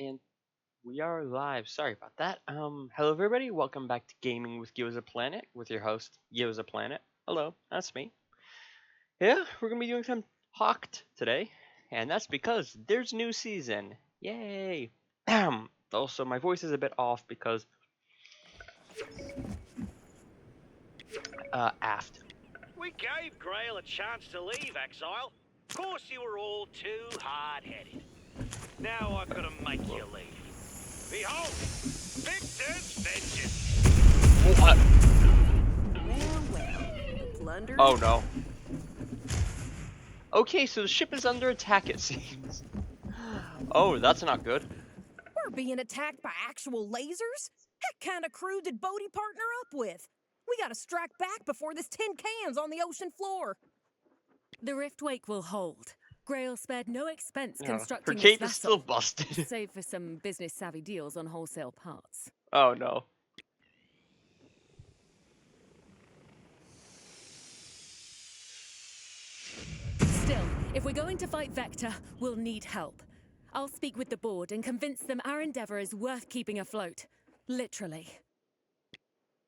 And we are live. Sorry about that. Hello everybody. Welcome back to Gaming with Gyozaplanet with your host Gyozaplanet. Hello, that's me. Yeah, we're gonna be doing some HAWKED today, and that's because there's a new season. Yay! Also, my voice is a bit off because aft. We gave Grail a chance to leave, Exile. Of course you were all too hard-headed. Now I've got to make you leave. Behold, Victor's vengeance. What? Well, plunder. Oh no. Okay, so the ship is under attack. It seems. Oh, that's not good. We're being attacked by actual lasers? Heck kind of crew did Bodhi partner up with? We gotta strike back before this tin can's on the ocean floor. The Riftwake will hold. Grail spared no expense Her constructing this cape is still vessel, busted. save for some business-savvy deals on wholesale parts. Oh no. Still, if we're going to fight Vector, we'll need help. I'll speak with the board and convince them our endeavor is worth keeping afloat. Literally.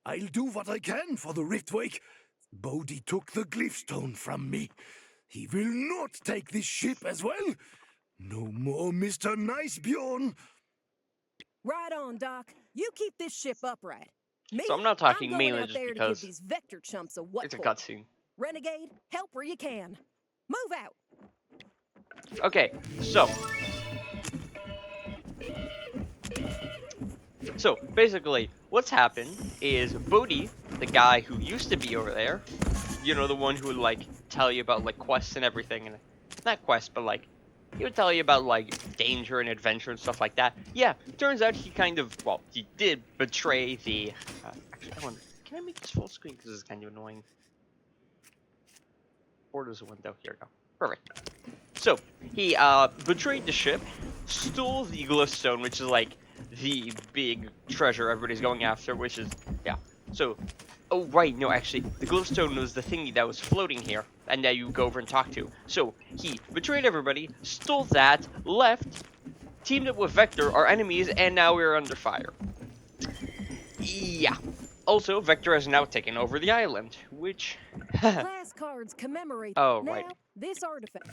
I'll do what I can for the Riftwake. Bodhi took the glyphstone from me. He will not take this ship as well. No more Mr. Nicebjorn. Right on, Doc. You keep this ship upright. Me, So I'm not talking going mainly out just there because to give these Vector chumps a what it's a for. cutscene. Renegade, help where you can. Move out. Okay, so basically, what's happened is Bodhi, the guy who used to be over there, you know, the one who would like tell you about like quests and everything, and not quests, but like he would tell you about like danger and adventure and stuff like that. Yeah, turns out he kind of, well, he did betray the. Actually, I wonder, can I make this full screen because this is kind of annoying. Borders a window. Here we go. Perfect. So he betrayed the ship, stole the glyphstone, which is like the big treasure everybody's going after, which is, yeah. So, oh right, no, actually, the glyphstone was the thingy that was floating here, and that you go over and talk to. So he betrayed everybody, stole that, left, teamed up with Vector, our enemies, and now we're under fire. Yeah. Also, Vector has now taken over the island, which. Class cards commemorate. Oh, now, right. this artifact.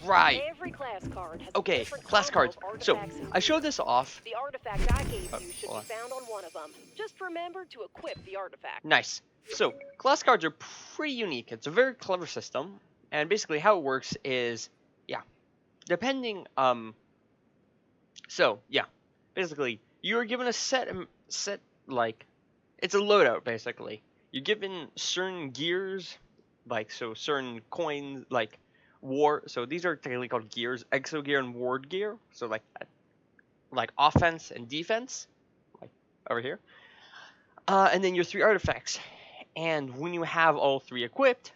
Right. Every class card has Okay, a different class combo cards. of So, artifacts I showed this off. The artifact I gave you should hold be on. found on one of them. Just remember to equip the artifact. Nice. So, class cards are pretty unique. It's a very clever system. And basically how it works is, yeah, depending, so, yeah, basically, you're given a set, like, it's a loadout, basically. You're given certain gears, like, so certain coins, like, so these are technically called gears, exo gear and ward gear, so like offense and defense, like, over here. And then your 3 artifacts. And when you have all 3 equipped,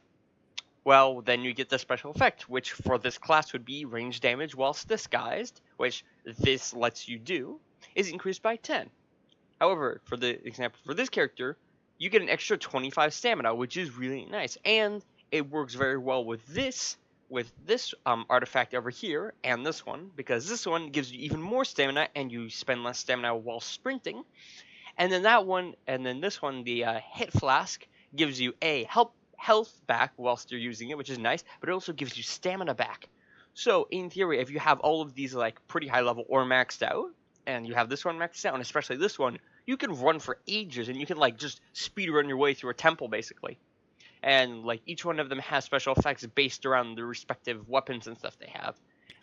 well, then you get the special effect, which for this class would be range damage whilst disguised, which this lets you do, is increased by 10. However, for the example for this character, you get an extra 25 stamina, which is really nice, and it works very well with this artifact over here and this one, because this one gives you even more stamina and you spend less stamina while sprinting. And then that one, and then this one, the hit flask, gives you a health back whilst you're using it, which is nice, but it also gives you stamina back. So in theory, if you have all of these like pretty high level or maxed out, and you have this one maxed out, and especially this one, you can run for ages, and you can like just speed run your way through a temple basically. And like each one of them has special effects based around the respective weapons and stuff they have.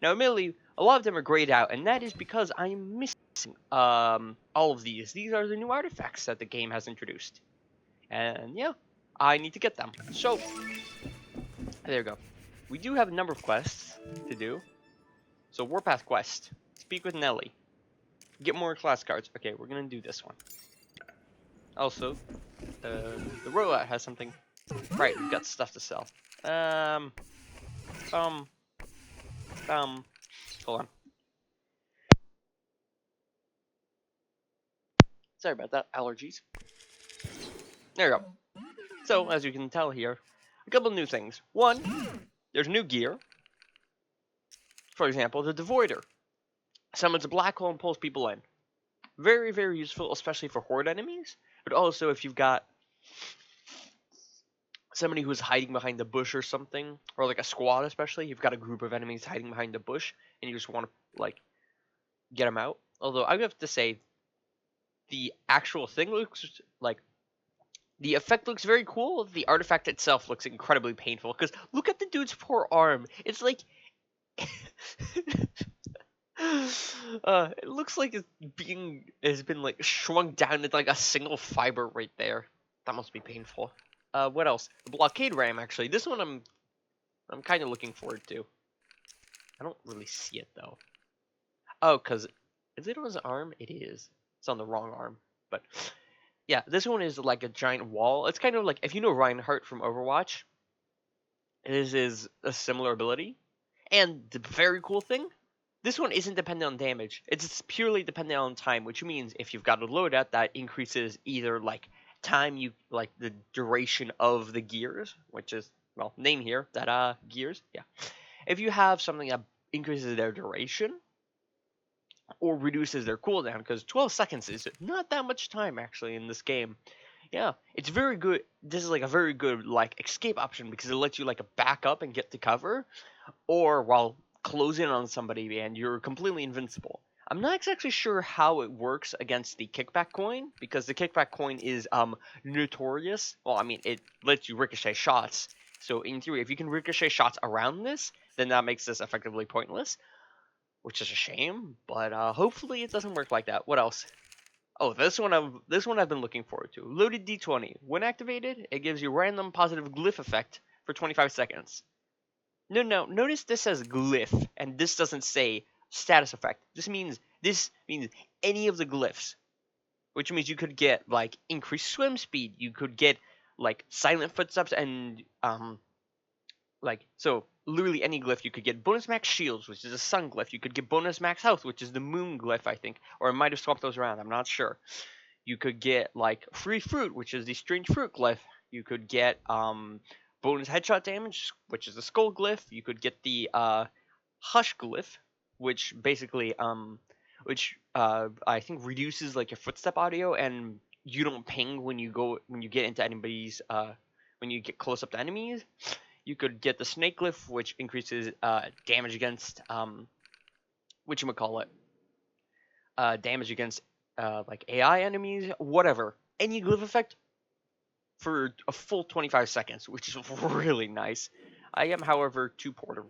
Now, admittedly, a lot of them are grayed out, and that is because I'm missing all of these. These are the new artifacts that the game has introduced, and yeah, I need to get them. So there you go. We do have a number of quests to do. So Warpath quest: speak with Nelly, get more class cards. Okay, we're gonna do this one. Also, the robot has something. Right, we've got stuff to sell. Hold on. Sorry about that, allergies. There you go. So, as you can tell here, a couple new things. One, there's new gear. For example, the Devoider. summons a black hole and pulls people in. Very, very useful, especially for horde enemies. But also if you've got somebody who's hiding behind the bush or something, or like a squad especially, you've got a group of enemies hiding behind the bush, and you just want to, like, get them out. Although, I have to say, the actual thing looks, like, the effect looks very cool. The artifact itself looks incredibly painful, because look at the dude's poor arm. It's like... it looks like has been like shrunk down into like a single fiber right there. That must be painful. What else? The blockade ram, actually. This one I'm kind of looking forward to. I don't really see it though. Oh, cause is it on his arm? It is. It's on the wrong arm. But yeah, this one is like a giant wall. It's kind of like, if you know Reinhardt from Overwatch, this is a similar ability. And the very cool thing, this one isn't dependent on damage. It's purely dependent on time, which means if you've got a loadout that increases either like time, like the duration of the gears, which is, well, name here, that gears, yeah. If you have something that increases their duration or reduces their cooldown, because 12 seconds is not that much time actually in this game. Yeah, it's very good. This is like a very good like escape option, because it lets you like back up and get to cover, or while close in on somebody and you're completely invincible. I'm not exactly sure how it works against the kickback coin, because the kickback coin is notorious. Well, I mean, it lets you ricochet shots. So in theory, if you can ricochet shots around this, then that makes this effectively pointless, which is a shame. But hopefully it doesn't work like that. What else? Oh, this one I've been looking forward to. Loaded D20. When activated, it gives you random positive glyph effect for 25 seconds. No, notice this says glyph, and this doesn't say status effect. This means any of the glyphs, which means you could get like increased swim speed, you could get like silent footsteps, and like, so literally any glyph. You could get bonus max shields, which is a sun glyph. You could get bonus max health, which is the moon glyph, I think, or I might have swapped those around. I'm not sure. You could get like free fruit, which is the strange fruit glyph. You could get bonus headshot damage, which is the skull glyph. You could get the hush glyph, which basically I think reduces like your footstep audio, and you don't ping when you get into anybody's when you get close up to enemies. You could get the snake glyph, which increases damage against damage against like AI enemies, whatever. Any glyph effect for a full 25 seconds, which is really nice. I am, however, too poor to...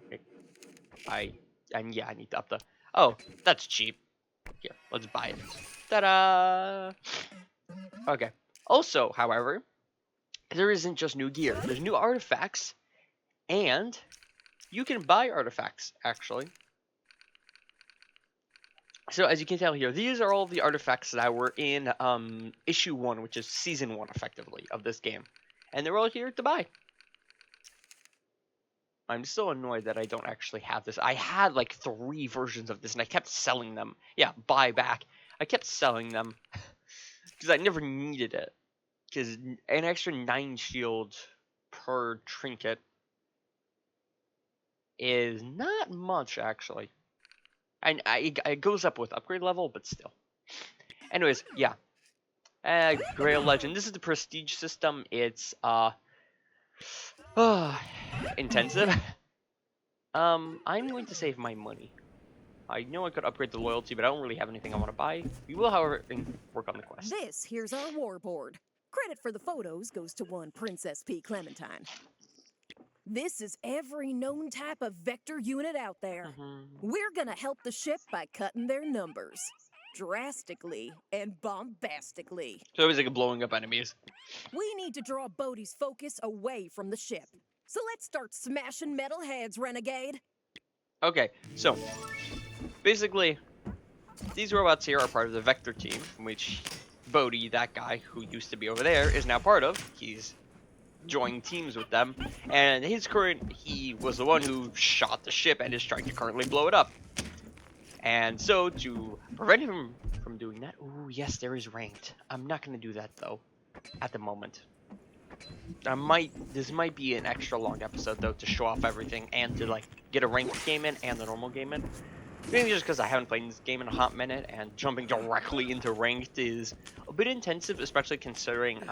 I need to up the... Oh, that's cheap. Here, let's buy it. Ta-da! Okay. Also, however, there isn't just new gear. There's new artifacts, and you can buy artifacts, actually. So as you can tell here, these are all the artifacts that were in issue 1, which is season 1, effectively, of this game. And they're all here to buy. I'm so annoyed that I don't actually have this. I had like 3 versions of this, and I kept selling them. Yeah, buy back. I kept selling them because I never needed it. Because an extra 9 shield per trinket is not much, actually. And it goes up with upgrade level, but still. Anyways, yeah. Grail Legend. This is the prestige system. It's intensive. I'm going to save my money. I know I could upgrade the loyalty, but I don't really have anything I want to buy. We will, however, work on the quest. This here's our war board. Credit for the photos goes to one Princess P. Clementine. This is every known type of vector unit out there. We're gonna help the ship by cutting their numbers. Drastically and bombastically. So it's like blowing up enemies. We need to draw Bodhi's focus away from the ship. So let's start smashing metal heads, Renegade. Okay, so basically, these robots here are part of the Vector team, which Bodhi, that guy who used to be over there, is now part of. He's joined teams with them, and he was the one who shot the ship and is trying to currently blow it up. And so to prevent him from doing that, ooh, yes, there is ranked. I'm not gonna do that though, at the moment. This might be an extra long episode though, to show off everything and to like get a ranked game in and the normal game in. Mainly just because I haven't played this game in a hot minute, and jumping directly into ranked is a bit intensive, especially considering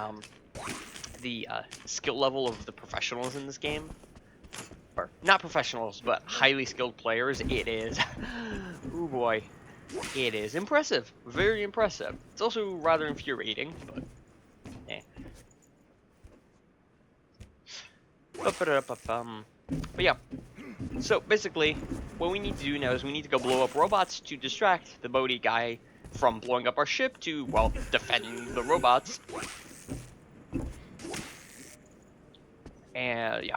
the skill level of the professionals in this game. Or, not professionals, but highly skilled players. It is. Oh boy. It is impressive. Very impressive. It's also rather infuriating, but eh. But yeah. So basically, what we need to do now is we need to go blow up robots to distract the Bodhi guy from blowing up our ship to, well, defend the robots. And yeah.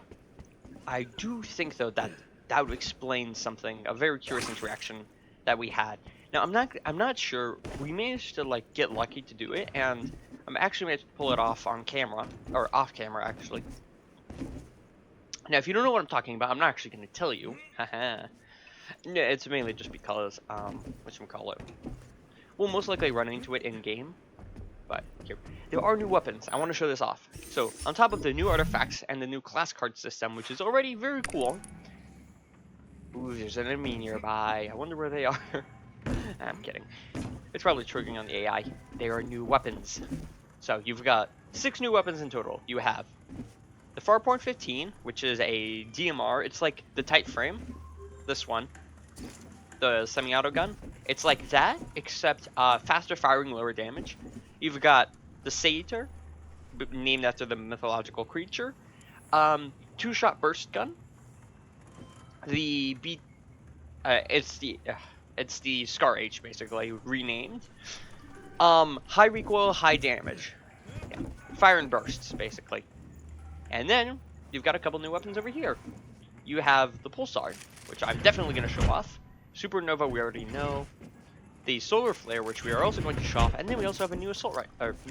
I do think though that that would explain something, a very curious interaction that we had. Now I'm not sure. We managed to like get lucky to do it, and I'm actually managed to pull it off on camera, or off camera actually. Now if you don't know what I'm talking about, I'm not actually going to tell you. Haha. No, it's mainly just because whatchamacallit. We'll most likely run into it in game. But here, there are new weapons. I want to show this off. So on top of the new artifacts and the new class card system, which is already very cool. Ooh, there's an enemy nearby. I wonder where they are. I'm kidding. It's probably triggering on the AI. There are new weapons. So you've got 6 new weapons in total. You have the Farpoint 15, which is a DMR. It's like the tight frame. This one. The semi-auto gun. It's like that, except faster firing, lower damage. You've got the Satyr, named after the mythological creature. 2-shot burst gun. The it's the Scar H basically renamed. High recoil, high damage. Yeah. Fire and bursts basically. And then you've got a couple new weapons over here. You have the Pulsar, which I'm definitely going to show off. Supernova we already know. The Solar Flare, which we are also going to show off, and then we also have a new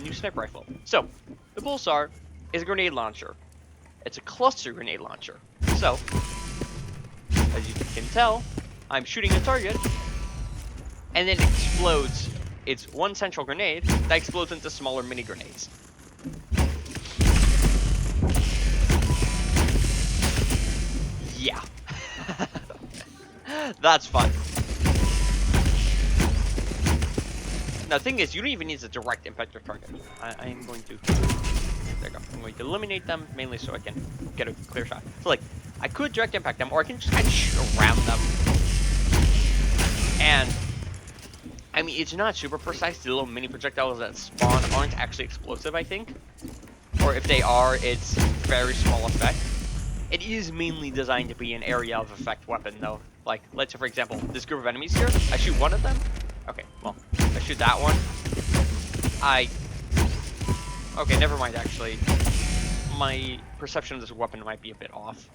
new sniper rifle. So the Pulsar is a grenade launcher. It's a cluster grenade launcher. So as you can tell, I'm shooting a target, and then it explodes. It's one central grenade that explodes into smaller mini grenades. Yeah. That's fun. Now, the thing is, you don't even need to direct impact your target. I'm going to... There you go. I'm going to eliminate them, mainly so I can get a clear shot. So, like, I could direct impact them, or I can just kind of shoot around them. And, I mean, it's not super precise. The little mini projectiles that spawn aren't actually explosive, I think. Or if they are, it's very small effect. It is mainly designed to be an area of effect weapon, though. Like, let's say, for example, this group of enemies here, I shoot one of them. Okay, well, I shoot that one. Okay, never mind, actually. My perception of this weapon might be a bit off.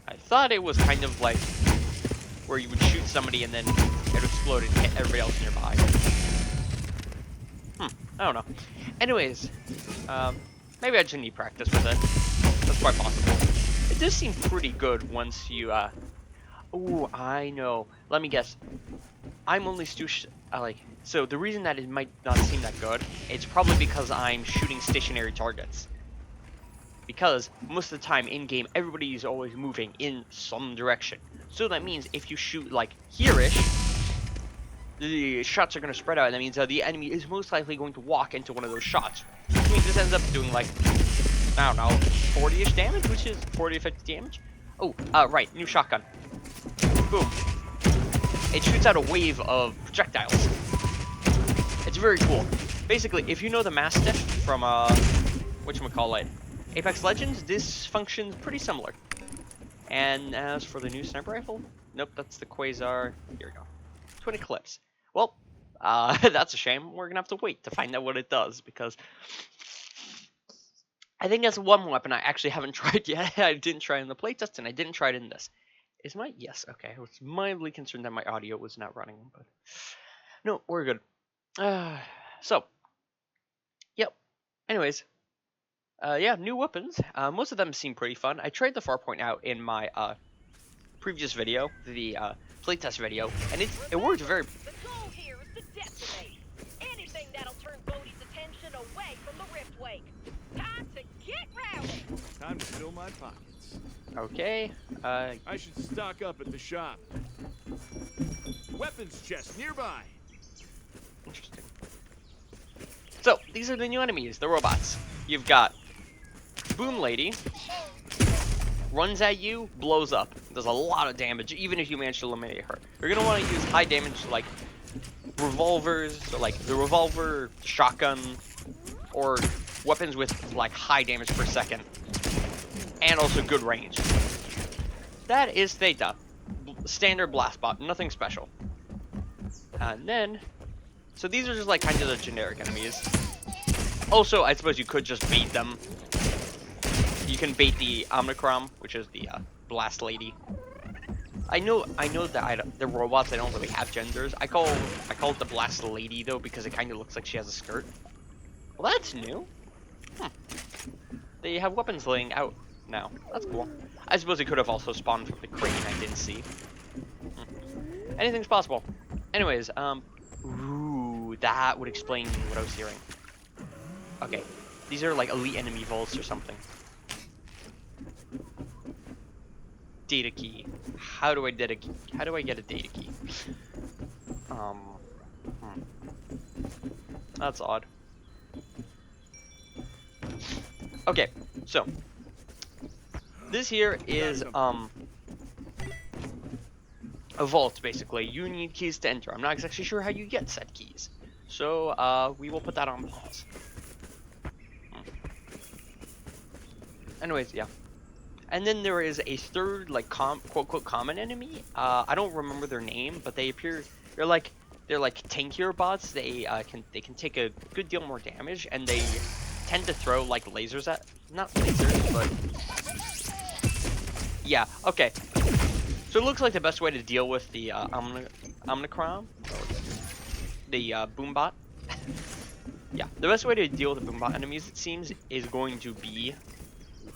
I thought it was kind of like where you would shoot somebody and then it would explode and hit everybody else nearby. I don't know. Anyways, maybe I just need practice with it. That's quite possible. It does seem pretty good once you, Ooh, I know. Let me guess. I'm only so the reason that it might not seem that good, it's probably because I'm shooting stationary targets. Because most of the time in-game, everybody is always moving in some direction. So that means if you shoot, like, here-ish, the shots are going to spread out, and that means the enemy is most likely going to walk into one of those shots. Which means this ends up doing, like, I don't know, 40-ish damage, which is 40 to 50 damage. Oh, right, new shotgun. Boom. It shoots out a wave of projectiles. It's very cool. Basically, if you know the Mastiff from, whatchamacallit, Apex Legends, this functions pretty similar. And as for the new sniper rifle, nope, that's the Quasar. Here we go. Twin Eclipse. Well, that's a shame. We're gonna have to wait to find out what it does, because I think that's one weapon I actually haven't tried yet. I didn't try it in the playtest, and I didn't try it in this. Is my... Yes, okay. I was mildly concerned that my audio was not running, but... No, we're good. So... Yep. Anyways. Yeah, new weapons. Most of them seem pretty fun. I tried the Farpoint out in my, previous video. The, playtest video. And it worked very... The goal here is to detonate anything that'll turn Bodhi's attention away from the Riftwake. Time to get rowdy! Time to fill my pockets. Okay. I should stock up at the shop. Weapons chest nearby. Interesting. So, these are the new enemies, the robots. You've got Boom Lady. Runs at you, blows up. Does a lot of damage, even if you manage to eliminate her. You're going to want to use high damage, like revolvers, so like the revolver, shotgun, or weapons with like high damage per second. And also good range. That is Theta. Standard blast bot, nothing special. And then, so these are just like kind of the generic enemies. Also, I suppose you could just bait them. You can bait the Omnicrom, which is the blast lady. I know that the robots, they don't really have genders. I call it the blast lady though because it kind of looks like she has a skirt. Well, that's new. They have weapons laying out now. That's cool. I suppose it could have also spawned from the crane I didn't see. Anything's possible. Anyways, ooh, that would explain what I was hearing. Okay, these are like elite enemy vaults or something. Data key. How do I get a data key? That's odd. Okay, so this here is a vault basically. You need keys to enter. I'm not exactly sure how you get said keys, so we will put that on pause. Anyways, yeah. And then there is a third, like, quote-unquote common enemy. I don't remember their name, but they appear, they're like tankier bots. They can take a good deal more damage, and they tend to throw like lasers at, not lasers, but yeah. Okay. So it looks like the best way to deal with the Omnicrom, the Boombot. Yeah, the best way to deal with the Boombot enemies, it seems, is going to be.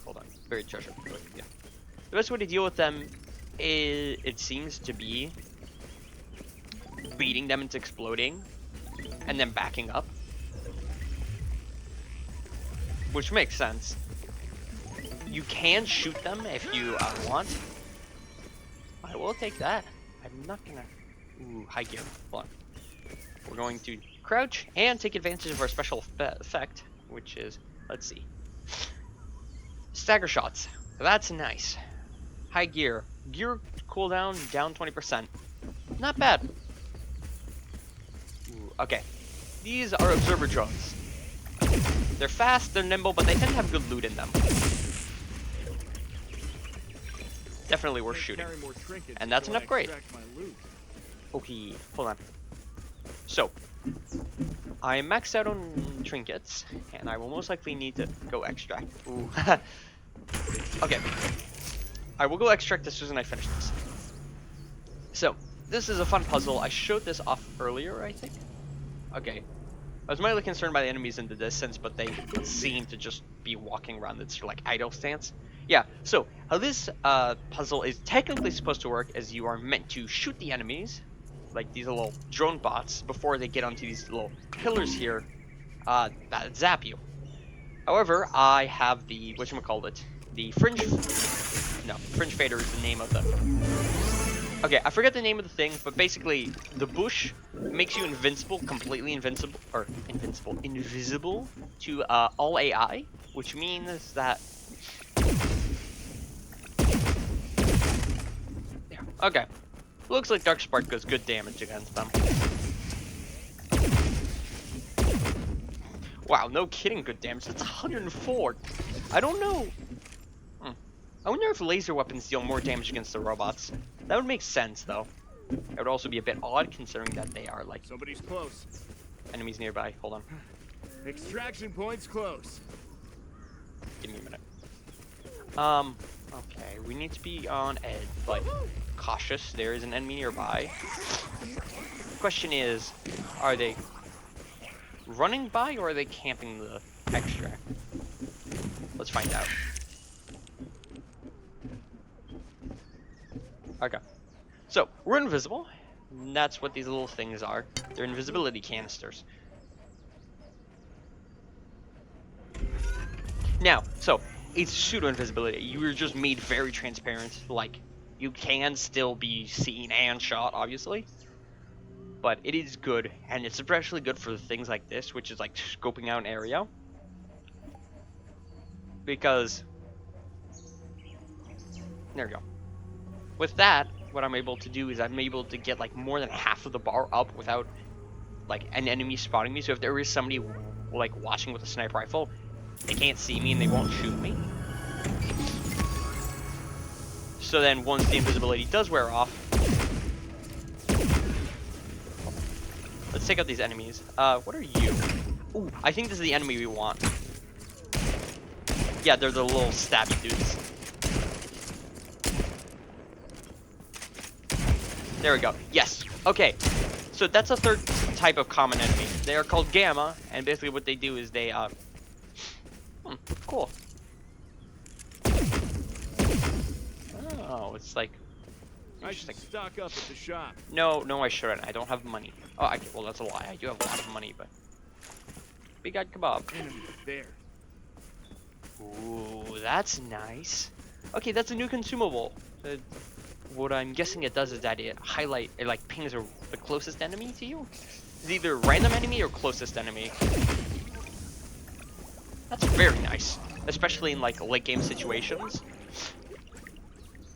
Hold on, buried treasure. Yeah. The best way to deal with them is, it seems to be, beating them into exploding, and then backing up. Which makes sense. You can shoot them if you want. I will take that. I'm not gonna... Ooh, high gear. Hold on. We're going to crouch and take advantage of our special effect, which is, let's see. Stagger shots. That's nice. High gear. Gear cooldown down 20%. Not bad. Ooh, okay. These are observer drones. They're fast, they're nimble, but they tend to have good loot in them. Definitely worth shooting. And that's an upgrade. Okay, hold on. So, I maxed out on trinkets, and I will most likely need to go extract. Ooh. Okay. I will go extract as soon as I finish this. So, this is a fun puzzle. I showed this off earlier, I think. Okay. I was mildly concerned by the enemies in the distance, but they seem to just be walking around this like idle stance. Yeah, so how this puzzle is technically supposed to work is you are meant to shoot the enemies, like these little drone bots, before they get onto these little pillars here that zap you. However, I have the, whatchamacallit, the Fringe Fader is the name of the... Okay, I forget the name of the thing, but basically, the bush makes you invincible, completely invincible, or invisible to all AI, which means that... Yeah, okay. Looks like Dark Spark does good damage against them. Wow, no kidding, good damage. That's 104. I don't know. I wonder if laser weapons deal more damage against the robots. That would make sense, though. It would also be a bit odd, considering that they are, like... Somebody's close. Enemies nearby. Hold on. Extraction point's close. Give me a minute. Okay. We need to be on edge, but cautious. There is an enemy nearby. The question is, are they running by, or are they camping the extract? Let's find out. Okay. So, we're invisible. And that's what these little things are. They're invisibility canisters. Now, so, it's pseudo invisibility. You're just made very transparent. Like, you can still be seen and shot, obviously. But it is good, and it's especially good for things like this, which is like scoping out an area. Because, there we go. With that, what I'm able to do is I'm able to get like more than half of the bar up without like an enemy spotting me. So if there is somebody like watching with a sniper rifle, they can't see me and they won't shoot me. So then once the invisibility does wear off, let's take out these enemies. What are you? Ooh, I think this is the enemy we want. Yeah, they're the little stabby dudes. There we go. Yes. Okay. So that's a third type of common enemy. They are called Gamma, and basically what they do is they, cool. Oh, it's like... I should stock up at the shop. No, I shouldn't. I don't have money. Oh, well, that's a lie. I do have a lot of money, but... Big Eyed Kebab. Enemy there. Ooh, that's nice. Okay, that's a new consumable. What I'm guessing it does is that it like pings the closest enemy to you. It's either random enemy or closest enemy. That's very nice, especially in like late game situations,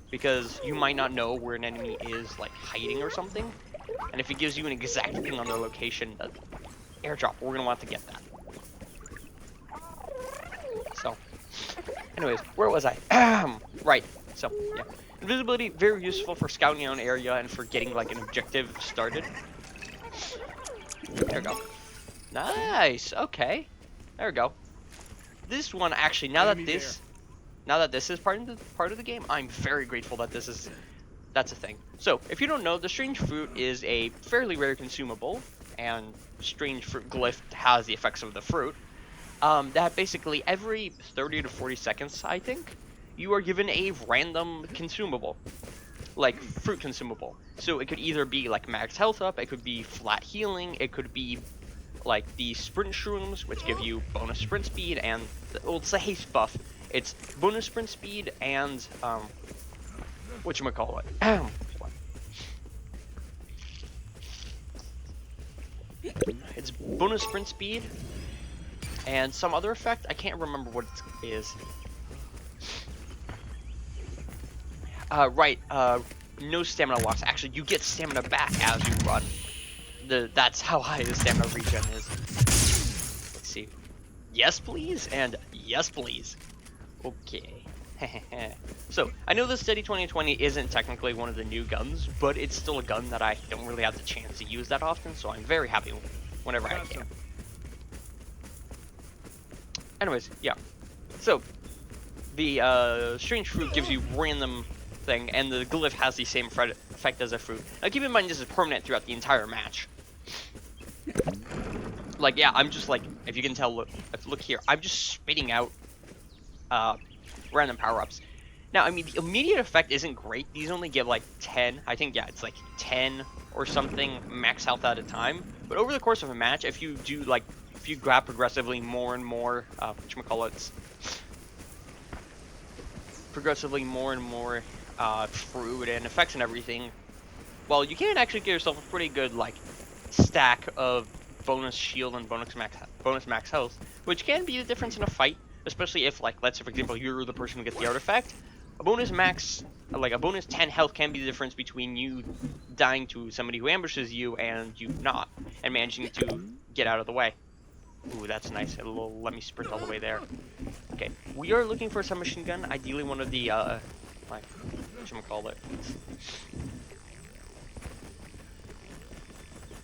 because you might not know where an enemy is like hiding or something, and if it gives you an exact ping on their location, airdrop, we're gonna want to get that. So, anyways, where was I? Right. So, yeah. Invisibility, very useful for scouting out an area and for getting like an objective started. There we go. Nice. Okay. There we go. This one actually, now that this is part of the game, I'm very grateful that that's a thing. So, if you don't know, the strange fruit is a fairly rare consumable, and strange fruit glyph has the effects of the fruit. That basically every 30 to 40 seconds, I think, you are given a random consumable, like fruit consumable. So it could either be like max health up, it could be flat healing, it could be like the sprint shrooms, which give you bonus sprint speed, and well, it's a haste buff. It's bonus sprint speed and whatchamacallit. It's bonus sprint speed and some other effect. I can't remember what it is. Right, no stamina loss. Actually, you get stamina back as you run. That's how high the stamina regen is. Let's see. Yes, please, and yes, please. Okay. So, I know the Steady 2020 isn't technically one of the new guns, but it's still a gun that I don't really have the chance to use that often, so I'm very happy whenever I can. Anyways, yeah. So, the strange fruit gives you random thing, and the glyph has the same effect as a fruit. Now keep in mind this is permanent throughout the entire match. Like, yeah, I'm just like, if you can tell, look here, I'm just spitting out random power-ups. Now, I mean, the immediate effect isn't great. These only give like 10, I think, yeah, it's like 10 or something max health at a time. But over the course of a match, if you do like, if you grab progressively more and more, whatchamacallits, progressively more and more fruit and effects and everything, well, you can actually get yourself a pretty good like stack of bonus shield and bonus max health, which can be the difference in a fight, especially if, like, let's say for example you're the person who gets the artifact. A bonus 10 health can be the difference between you dying to somebody who ambushes you and you not, and managing to get out of the way. Ooh, that's nice. It'll let me sprint all the way there. Okay, we are looking for a submachine gun, ideally one of the, like, whatchamacallit.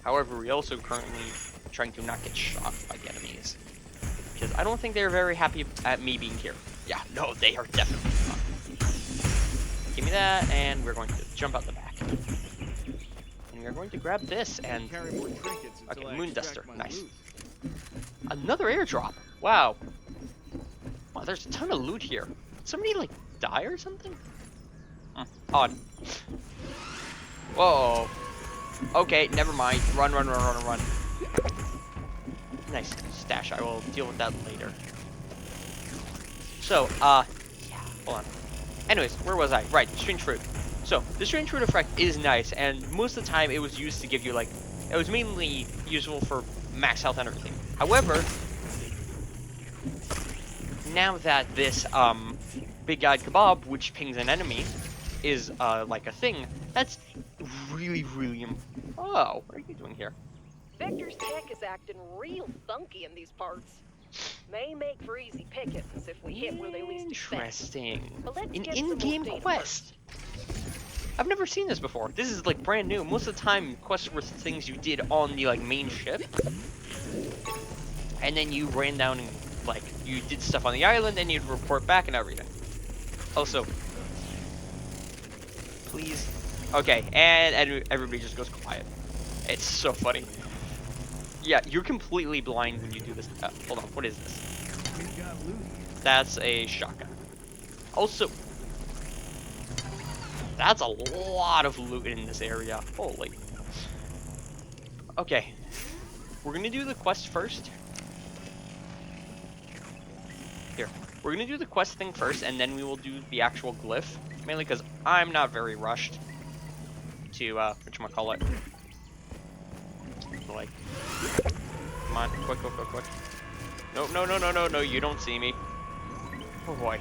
However, we're also currently trying to not get shot by the enemies, because I don't think they're very happy at me being here. Yeah, no, they are definitely not. Give me that, and we're going to jump out the back. And we're going to grab this, and... Carry more trinkets until okay, I Moon Duster, extract my nice. loot. Another airdrop. Wow. Wow, there's a ton of loot here. Did somebody, like, die or something? Odd. Whoa. Okay, never mind. Run. Nice stash. I will deal with that later. So, yeah, hold on. Anyways, where was I? Right, strange fruit. So, the strange fruit effect is nice, and most of the time it was used to give you, like, it was mainly useful for max health and everything. However, now that this, big-eyed kebab, which pings an enemy, is, like a thing, that's really, really, oh, what are you doing here? Vector's tech is acting real funky in these parts. May make for easy pickings if we hit where they least expect. Interesting. But let's An get some in-game more data quest. I've never seen this before. This is like brand new. Most of the time, quests were things you did on the like main ship, and then you ran down and like you did stuff on the island, and you'd report back and everything. Also, please, okay, and everybody just goes quiet. It's so funny. Yeah, you're completely blind when you do this. Hold on, what is this? We got loot. That's a shotgun. Also, that's a lot of loot in this area. Holy. Okay. We're gonna do the quest first. Here. We're gonna do the quest thing first, and then we will do the actual glyph. Mainly because I'm not very rushed to, whatchamacallit. Like, come on, quick, quick, quick, quick. No, no, no, no, no, no, you don't see me. Oh boy.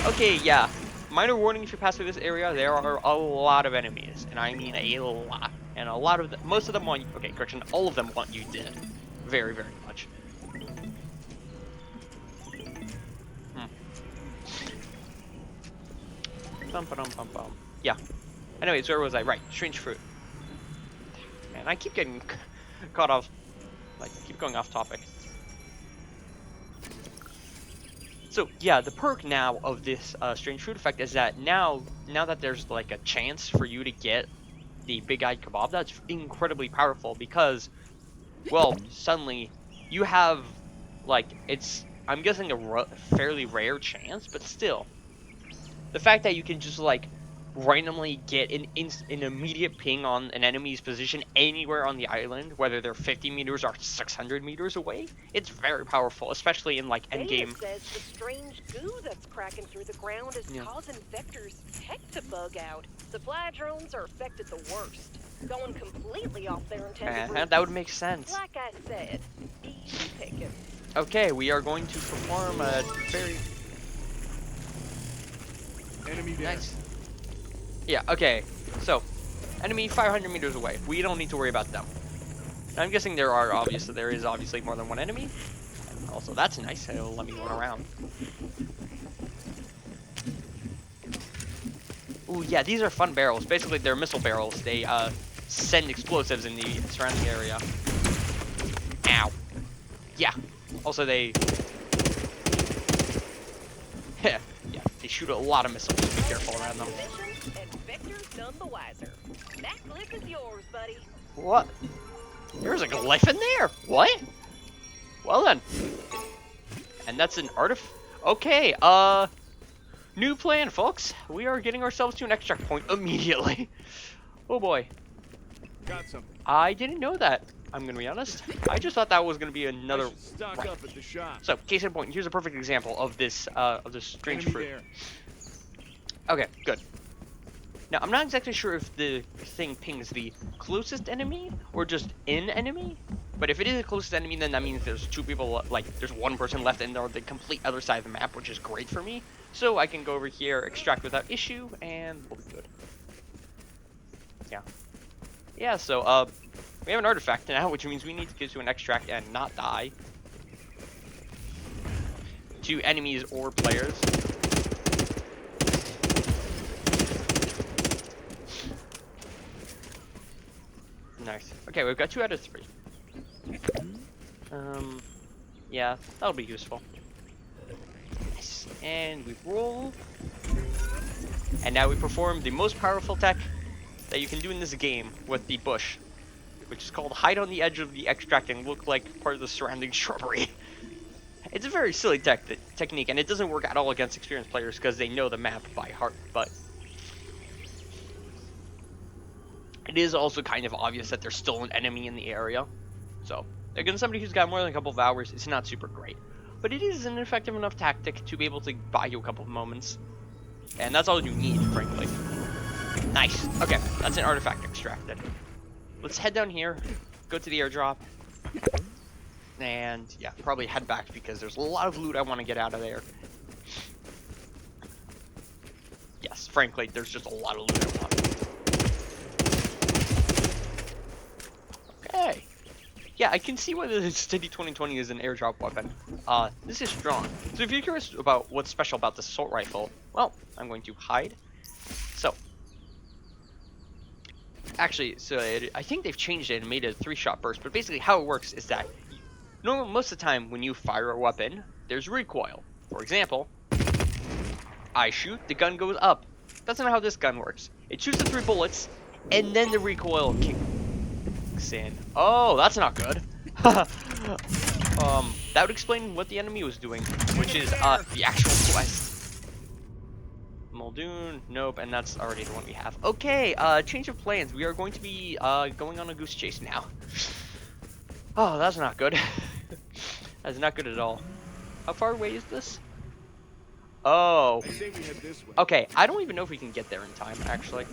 Okay, yeah. Minor warning if you pass through this area, there are a lot of enemies. And I mean a lot. And a lot of them, most of them want you, okay, correction, all of them want you dead. Very, very much. Bum, ba, dum, bum, bum. Yeah. Anyways, where was I? Right, strange fruit. Man, I keep getting caught off, like, keep going off topic. So yeah, the perk now of this strange fruit effect is that now that there's like a chance for you to get the big-eyed kebab, that's incredibly powerful because, well, suddenly you have like I'm guessing a fairly rare chance, but still, the fact that you can just like randomly get an immediate ping on an enemy's position anywhere on the island, whether they're 50 meters or 600 meters away, it's very powerful, especially in like endgame. Data says the strange goo that's cracking through the ground is causing Vector's tech to bug out. Supply drones are affected the worst, going completely off their intended route. That would make sense. Like I said, easy picking. Okay, we are going to perform a very Enemy there. nice. Yeah, okay, so, enemy 500 meters away. We don't need to worry about them. Now, I'm guessing there is obviously more than one enemy. And also, that's nice, it'll let me run around. Ooh, yeah, these are fun barrels. Basically, they're missile barrels. They, send explosives in the surrounding area. Ow. Yeah. Also, they... yeah, they shoot a lot of missiles. Be careful around them. And Vector's none the wiser. That glyph is yours, buddy. What? There's a glyph in there? What? Well then. And that's an okay, new plan, folks. We are getting ourselves to an extract point immediately. Oh boy. Got something. I didn't know that. I'm gonna be honest. I just thought that was gonna be I another. should stock up at the shop. So, case in point, here's a perfect example of this strange Enemy fruit. there. Okay, good. Now, I'm not exactly sure if the thing pings the closest enemy or just an enemy. But if it is the closest enemy, then that means there's two people, like, there's one person left and they're the complete other side of the map, which is great for me. So I can go over here, extract without issue, and we'll be good. Yeah. Yeah, so, we have an artifact now, which means we need to get to an extract and not die to enemies or players. Nice. Okay, we've got 2 out of 3. Yeah, that'll be useful. Nice. And we roll. And now we perform the most powerful tech that you can do in this game with the bush, which is called hide on the edge of the extract and look like part of the surrounding shrubbery. It's a very silly technique, and it doesn't work at all against experienced players because they know the map by heart, but it is also kind of obvious that there's still an enemy in the area. So, against somebody who's got more than a couple of hours, it's not super great. but it is an effective enough tactic to be able to buy you a couple of moments. And that's all you need, frankly. Nice. Okay, that's an artifact extracted. Let's head down here, go to the airdrop, and yeah, probably head back because there's a lot of loot I want to get out of there. Yes, frankly, there's just a lot of loot I want. Okay. Yeah, I can see why the Steady 2020 is an airdrop weapon. This is strong. So if you're curious about what's special about this assault rifle, well, I'm going to hide. So, actually, I think they've changed it and made it a 3-shot burst, but basically how it works is that most of the time when you fire a weapon, there's recoil. For example, I shoot, the gun goes up. That's not how this gun works. It shoots the 3 bullets, and then the recoil kicks in. Oh, that's not good. That would explain what the enemy was doing, which is the actual quest. Muldoon, nope, and that's already the one we have. Okay, change of plans. We are going to be going on a goose chase now. Oh, that's not good. That's not good at all. How far away is this? Oh. I say we head this way. Okay, I don't even know if we can get there in time, actually.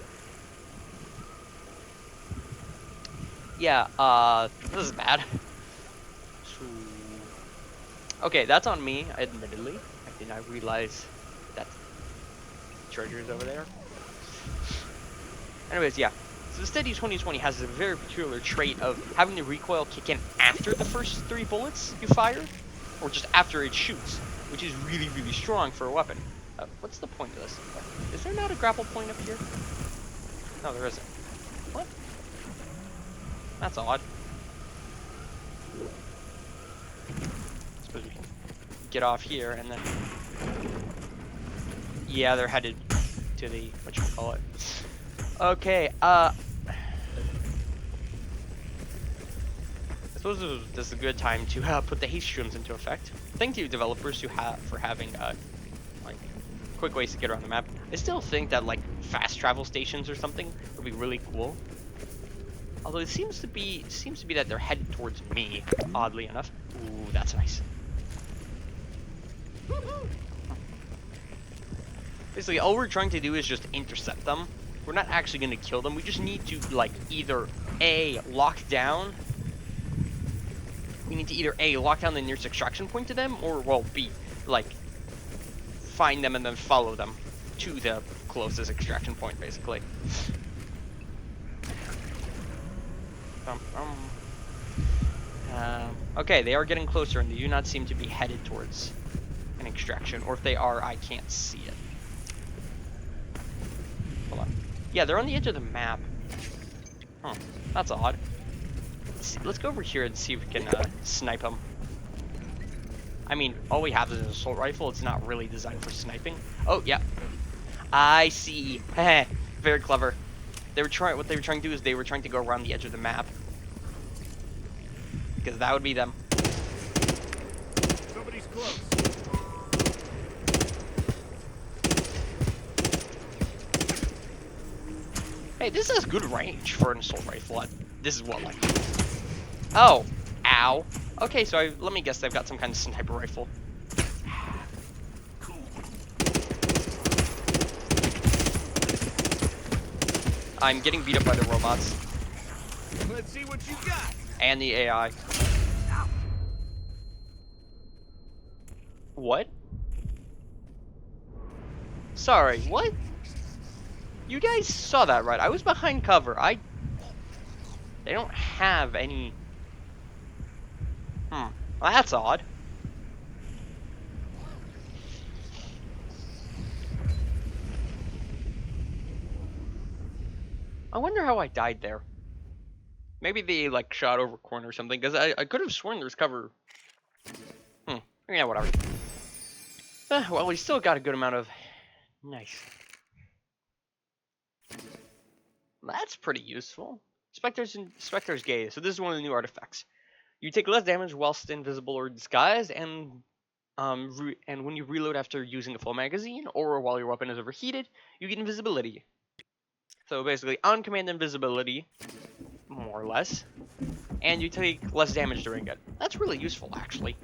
Yeah, this is bad. Okay, that's on me, admittedly. I did not realize that treasure is over there. Anyways, yeah. So the Steady 2020 has a very peculiar trait of having the recoil kick in after the first 3 bullets you fire, or just after it shoots, which is really, really strong for a weapon. What's the point of this? Is there not a grapple point up here? No, there isn't. What? That's odd. Suppose we can get off here and then... Yeah, they're headed to the... whatchamacallit. Okay, I suppose this is a good time to put the haste streams into effect. Thank you, developers, for having like quick ways to get around the map. I still think that like fast travel stations or something would be really cool. Although it seems to be that they're headed towards me, oddly enough. Ooh, that's nice. Basically, all we're trying to do is just intercept them. We're not actually going to kill them. We just need to, like, either A, lock down. We need to either A, lock down the nearest extraction point to them, or, well, B, like, find them and then follow them to the closest extraction point, basically. Okay, they are getting closer, and they do not seem to be headed towards an extraction. Or if they are, I can't see it. Hold on. Yeah, they're on the edge of the map. Huh, that's odd. Let's go over here and see if we can snipe them. I mean, all we have is an assault rifle. It's not really designed for sniping. Oh, yeah. I see. Very clever. What they were trying to do is they were trying to go around the edge of the map. Because that would be them. Somebody's close. Hey, this has good range for an assault rifle. This is what, like... Oh! Ow. Okay, so let me guess they've got some kind of sniper rifle. I'm getting beat up by the robots. Let's see what you got. And the AI. What? Sorry, what? You guys saw that, right? I was behind cover. They don't have any... Well, that's odd. I wonder how I died there. Maybe they, like, shot over corner or something, because I could have sworn there's cover. Yeah, whatever. Well, we still got a good amount of... Nice. That's pretty useful. Spectre's Gaze. So this is one of the new artifacts. You take less damage whilst invisible or disguised, and when you reload after using a full magazine, or while your weapon is overheated, you get invisibility. So basically, on-command invisibility, more or less, and you take less damage during it. That's really useful, actually.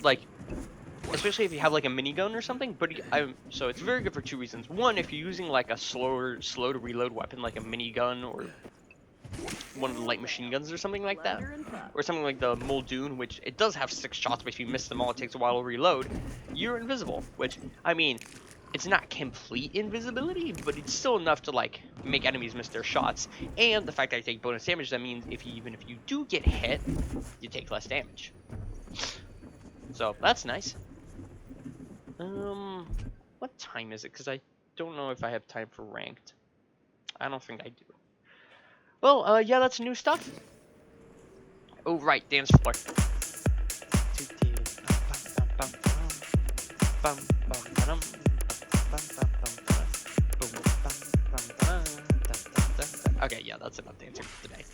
like, especially if you have like a minigun or something. But so it's very good for 2 reasons. One, if you're using like a slow to reload weapon, like a minigun or one of the light machine guns or something like that, or something like the Muldoon, which it does have 6 shots, but if you miss them all, it takes a while to reload. You're invisible, which, I mean, it's not complete invisibility, but it's still enough to like make enemies miss their shots. And the fact that I take bonus damage, that means even if you do get hit, you take less damage. So that's nice. What time is it? Because I don't know if I have time for ranked. I don't think I do. Well, yeah, that's new stuff. Oh, right, dance floor. Okay, yeah, that's enough dancing for today.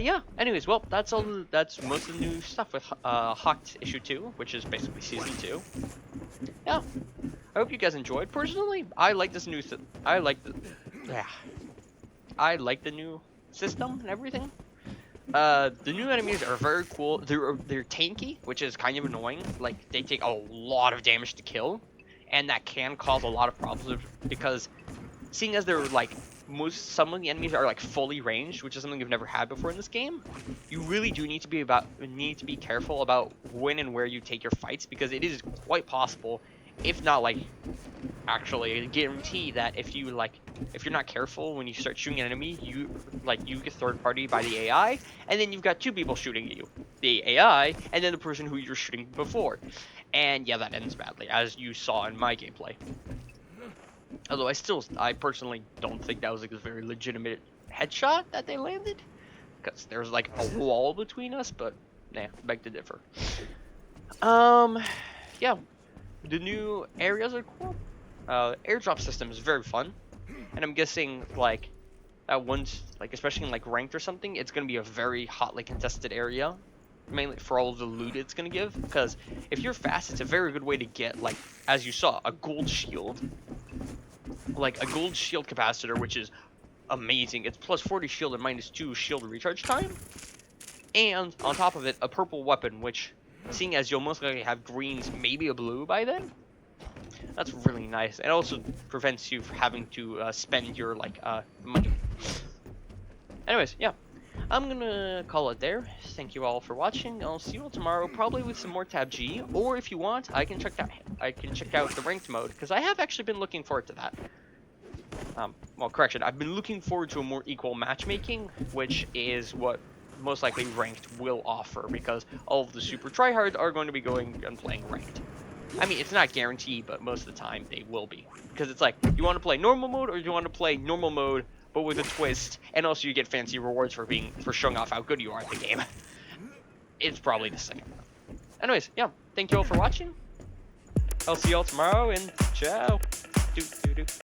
Yeah, anyways, well, that's most of the new stuff with HAWKED issue 2, which is basically season 2. Yeah, I hope you guys enjoyed. Personally, I like this new I like the new system and everything. The new enemies are very cool. They're tanky, which is kind of annoying. Like, they take a lot of damage to kill, and that can cause a lot of problems because seeing as they're like some of the enemies are like fully ranged, which is something you've never had before in this game, you really do need to be careful about when and where you take your fights, because it is quite possible, if not like actually a guarantee, that if you're not careful when you start shooting an enemy, you get third party by the AI, and then you've got 2 people shooting at you, the AI and then the person who you're shooting before, and yeah, that ends badly, as you saw in my gameplay. Although I personally don't think that was like a very legitimate headshot that they landed, because there's like a wall between us, but nah, beg to differ. Yeah, the new areas are cool. Airdrop system is very fun, and I'm guessing like that one's like, especially in like ranked or something, it's gonna be a very hotly contested area, mainly for all of the loot it's gonna give. Because if you're fast, it's a very good way to get, like, as you saw, a gold shield, like a gold shield capacitor, which is amazing. It's plus 40 shield and minus 2 shield recharge time, and on top of it, a purple weapon, which, seeing as you'll most likely have greens, maybe a blue by then, that's really nice. It also prevents you from having to spend your like money. Anyways, yeah, I'm gonna call it there. Thank you all for watching. I'll see you all tomorrow, probably with some more Tab G, or if you want, I can check out the ranked mode, because I have actually been looking forward to that. Well, correction, I've been looking forward to a more equal matchmaking, which is what most likely ranked will offer, because all of the super tryhards are going to be going and playing ranked. I mean, it's not guaranteed, but most of the time they will be, because it's like, you want to play normal mode, or do you want to play normal mode but with a twist, and also you get fancy rewards for showing off how good you are at the game. It's probably the second one. Anyways, yeah, thank you all for watching. I'll see you all tomorrow, and ciao.